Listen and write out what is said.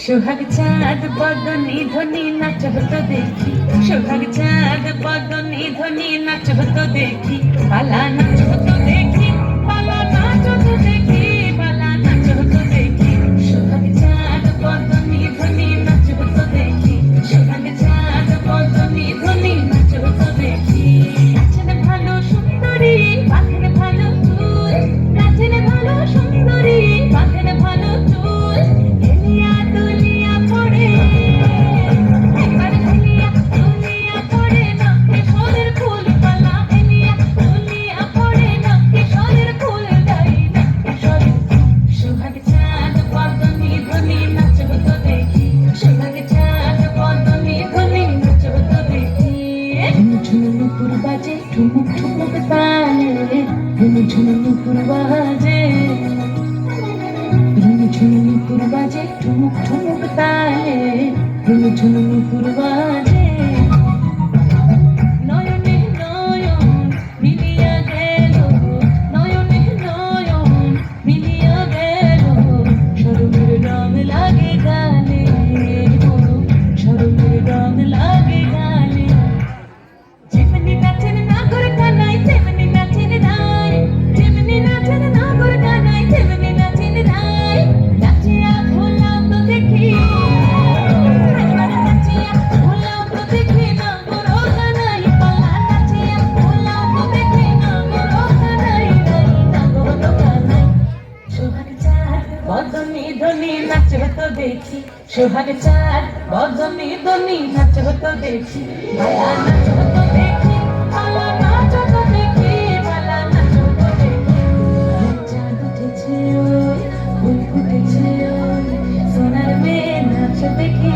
সোহাগ চাঁদ বদনি ধ্বনি নাচ হতো দেখি, সোহাগ চাঁদ বদনি ধ্বনি নাচ হতো দেখি, পালা নাচ হতো দেখি, পালা নাচ হতো দেখি, পালা নাচ হতো দেখি। সোহাগ চাঁদ বদনি ধ্বনি নাচ হতো দেখি, সোহাগ চাঁদ বদনি ধ্বনি নাচ হতো দেখি। নাচেন ভালো সুন্দরী বাঁধেন ভালো চুল, নাচেন ভালো সুন্দরী বাঁধেন ভালো চুল, হেলিয়া দুলিয়া পড়ে একবার হেলিয়া দুলিয়া পড়ে নখে সোনের ফুল পালা, হেলিয়া দুলিয়া পড়ে নখে সোনের ফুল গাই নখে সোনের। সোহাগ চাঁদ বদনি ধ্বনি নাচ হতো দেখি, সোহাগ চাঁদ বদনি ধ্বনি নাচ হতো দেখি। ঝুনঝুন নুপুর বাজে ঠুমুক ঠুমুক তালে, ঝুনঝুন নুপুর বাজে, ঝুনঝুন নুপুর বাজে ঠুমুক ঠুমুক তালে, ঝুনঝুন নুপুর বাজে। নয়নে নয়ন মিলিয়া গেল, নয়নে নয়ন মিলিয়া গেল, শরমের রং লাগে গালে, শরমের রং লাগে গালে। যেমনি নাচেন নাগর কানাই তেমনি নাচেন রায়, যেমনি নাচেন নাগর কানাই তেমনি নাচেন রায়, নাচিয়া ভোলাও তো দেখি, একবার নাচিয়া ভোলাও তো দেখি নাগর ও কানাই পালা, নাচিয়া ভোলাও তো দেখি নাগর ও কানাই নাই, নাগর ও কানাই। সোহাগ চাঁদ বদনি ধ্বনি নাচ হতো দেখি, সোহাগ চাঁদ বদনি ধ্বনি নাচ হতো দেখি, পালা নাচ হতো দেখি, পালা নাচ হতো দেখি, পালা নাচ হতো দেখি। চাঁদ উঠেছে ওই ফুল ফুটেছে ওই, সোনার মেয়ে নাচ দেখি।